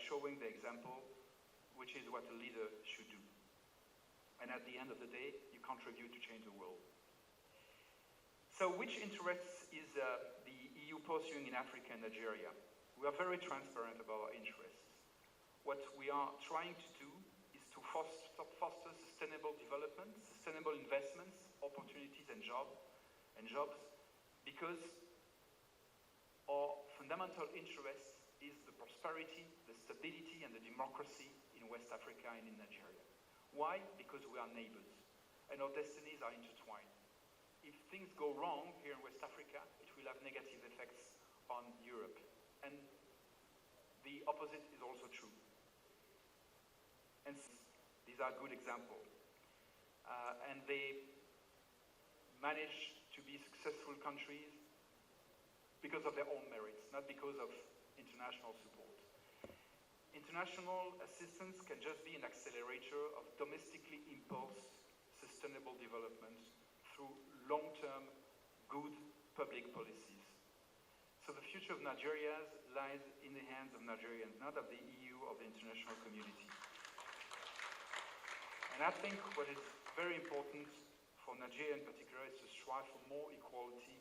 showing the example, which is what a leader should do. And at the end of the day, you contribute to change the world. So which interests is the EU pursuing in Africa and Nigeria? We are very transparent about our interests. What we are trying to do is to foster sustainable development, sustainable investments, opportunities and jobs, because our fundamental interest is the prosperity, the stability and the democracy in West Africa and in Nigeria. Why? Because we are neighbors and our destinies are intertwined. If things go wrong here in West Africa, it will have negative effects on Europe. And the opposite is also true. And these are good examples. And they manage to be successful countries because of their own merits, not because of international support. International assistance can just be an accelerator of domestically impulsed sustainable development through long-term good public policies. So the future of Nigeria lies in the hands of Nigerians, not of the EU or the international community. And I think what is very important for Nigeria in particular is to strive for more equality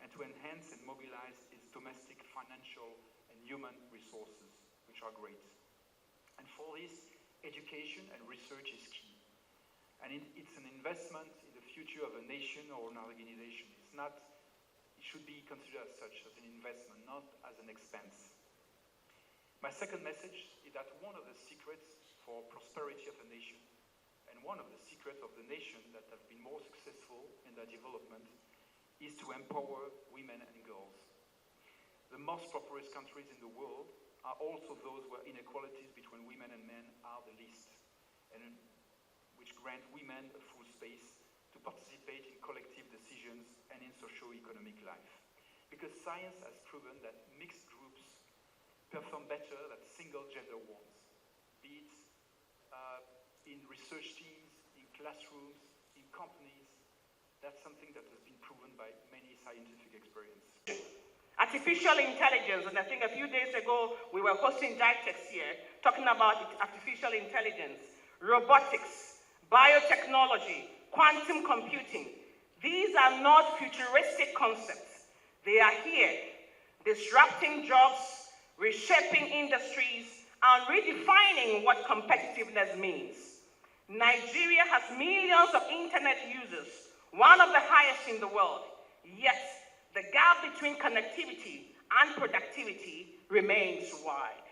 and to enhance and mobilize its domestic financial and human resources, which are great. And for this, education and research is key. And it's an investment in the future of a nation or an organization. It should be considered as such, as an investment, not as an expense. My second message is that one of the secrets for prosperity of a nation, and one of the secrets of the nation that have been more successful in their development, is to empower women and girls. The most prosperous countries in the world are also those where inequalities between women and men are the least, and which grant women a full space to participate in collective decisions and in socio-economic life. Because science has proven that mixed groups perform better than single-gender ones, be it in research teams, in classrooms, in companies. That's something that has been proven by many scientific experience. Artificial intelligence, and I think a few days ago we were hosting DITEX here, talking about artificial intelligence, robotics, biotechnology, quantum computing. These are not futuristic concepts. They are here, disrupting jobs, reshaping industries, and redefining what competitiveness means. Nigeria has millions of internet users, one of the highest in the world, yet the gap between connectivity and productivity remains wide.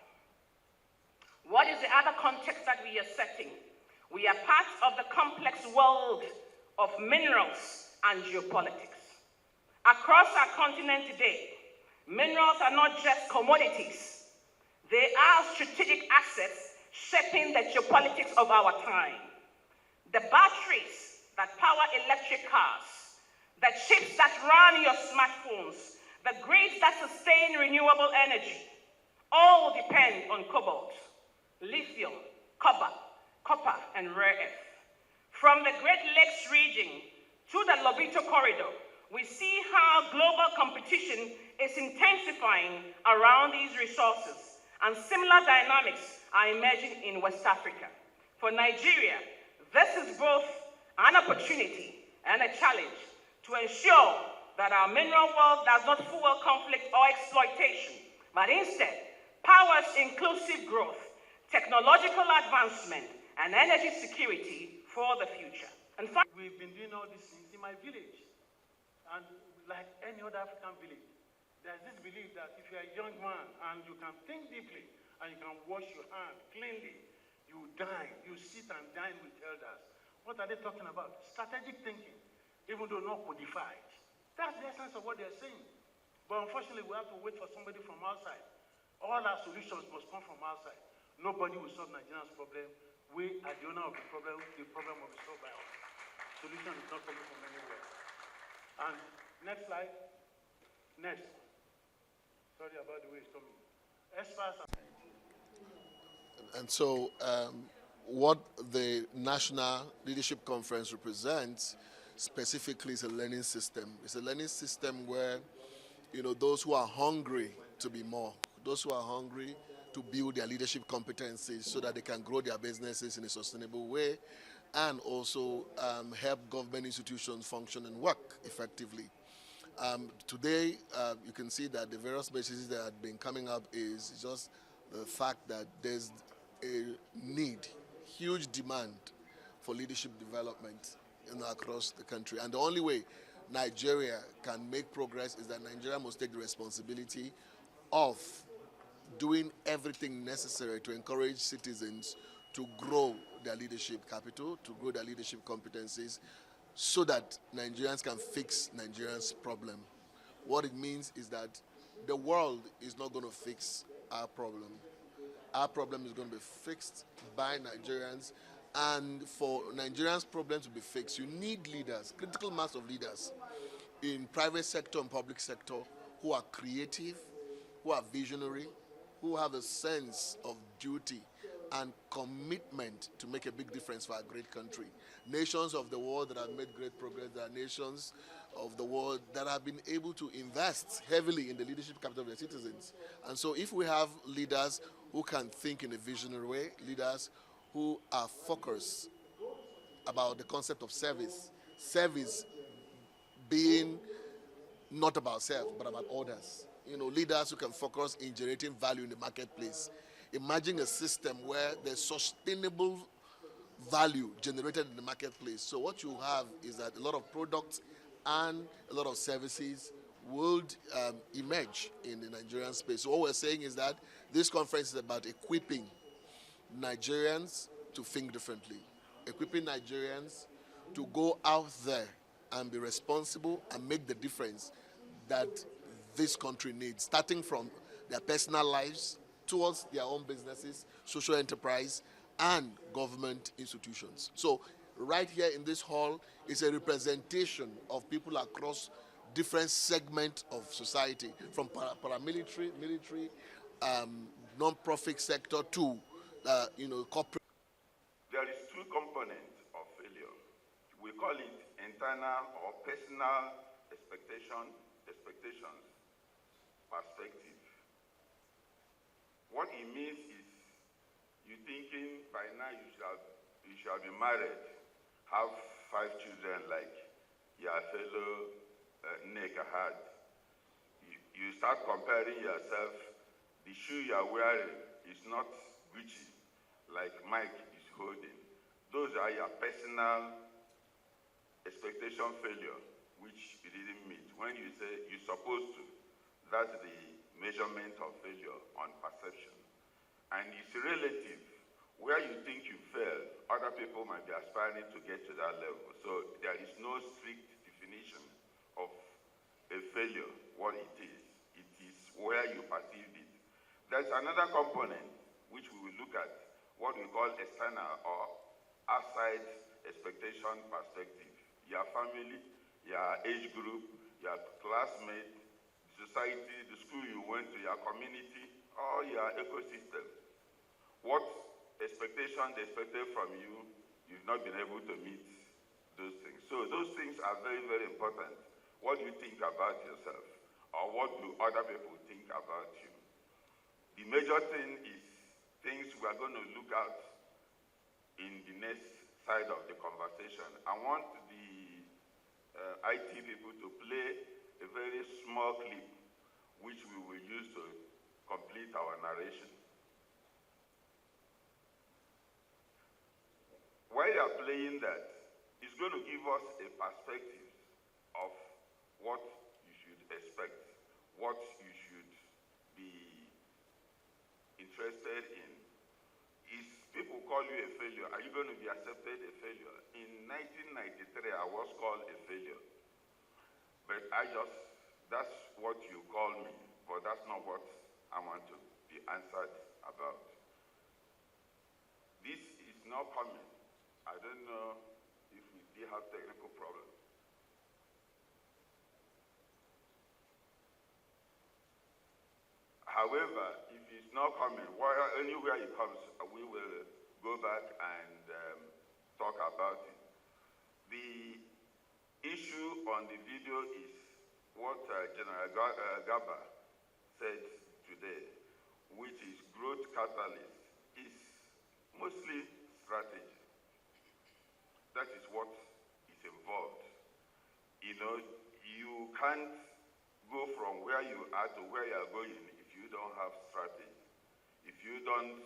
What is the other context that we are setting? We are part of the complex world of minerals and geopolitics. Across our continent today, minerals are not just commodities. They are strategic assets shaping the geopolitics of our time. The batteries that power electric cars, the chips that run your smartphones, the grids that sustain renewable energy, all depend on cobalt, lithium, copper, and rare earth. From the Great Lakes region to the Lobito corridor, we see how global competition is intensifying around these resources, and similar dynamics are emerging in West Africa. For Nigeria, this is both an opportunity and a challenge to ensure that our mineral wealth does not fuel conflict or exploitation, but instead powers inclusive growth, technological advancement, and energy security for the future. And we've been doing all these things in my village, and like any other African village, there's this belief that if you're a young man and you can think deeply and you can wash your hands cleanly, you dine, you sit and dine with elders. What are they talking about? Strategic thinking, even though not codified. That's the essence of what they're saying. But unfortunately, we have to wait for somebody from outside. All our solutions must come from outside. Nobody will solve Nigeria's problem. We are the owner of the problem will be solved by us. Solution is not coming from anywhere. And next slide. Next. Sorry about the way it's coming. As far as and so what the National Leadership Conference represents specifically is a learning system. It's a learning system where, those who are hungry to be more, those who are hungry to build their leadership competencies so that they can grow their businesses in a sustainable way and also help government institutions function and work effectively. Today, you can see that the various messages that have been coming up is just the fact that there's a need, huge demand for leadership development across the country. And the only way Nigeria can make progress is that Nigeria must take the responsibility of doing everything necessary to encourage citizens to grow their leadership capital, to grow their leadership competencies, so that Nigerians can fix Nigerians' problem. What it means is that the world is not going to fix our problem. Our problem is going to be fixed by Nigerians, and for Nigerians' problem to be fixed, you need leaders, critical mass of leaders in private sector and public sector who are creative, who are visionary, who have a sense of duty and commitment to make a big difference for our great country. Nations of the world that have made great progress, there are nations of the world that have been able to invest heavily in the leadership capital of their citizens. And so if we have leaders who can think in a visionary way, leaders who are focused about the concept of service being not about self, but about others. Leaders who can focus in generating value in the marketplace. Imagine a system where there's sustainable value generated in the marketplace. So what you have is that a lot of products and a lot of services would emerge in the Nigerian space. So what we're saying is that this conference is about equipping Nigerians to think differently, equipping Nigerians to go out there and be responsible and make the difference that this country needs, starting from their personal lives towards their own businesses, social enterprise, and government institutions. So right here in this hall is a representation of people across different segments of society, from paramilitary, military, non-profit sector to corporate. There is two components of failure. We call it internal or personal expectations, perspective. What it means is you thinking by now you shall be married, have 5 children like your fellow nigger had. You start comparing yourself. The shoe you are wearing is not Gucci like Mike is holding. Those are your personal expectation failure, which you didn't meet. When you say you're supposed to, that's the measurement of failure on perception. And it's relative. Where you think you failed, other people might be aspiring to get to that level. So there is no strict definition of a failure, what it is. It is where you perceived it. There's another component which we will look at, what we call external or outside expectation perspective. Your family, your age group, your classmate, society, the school you went to, your community, or your ecosystem. What expectation they expected from you, you've not been able to meet those things. So those things are very, very important. What do you think about yourself? Or what do other people think about you? The major thing is things we are going to look at in the next side of the conversation. I want the IT people to play a very small clip which we will use to complete our narration. While you are playing that, it's going to give us a perspective of what you should expect, what you should be interested in. If people call you a failure, are you going to be accepted a failure? In 1993, I was called a failure. But that's what you call me, but that's not what I want to be answered about. This is not coming. I don't know if we still have technical problems. However, if it's not coming, anywhere it comes, we will go back and talk about it. The issue on the video is what General Gaba said today, which is growth growth catalyst is mostly strategy. That is what is involved. You know, you can't go from where you are to where you are going if you don't have strategy. If you don't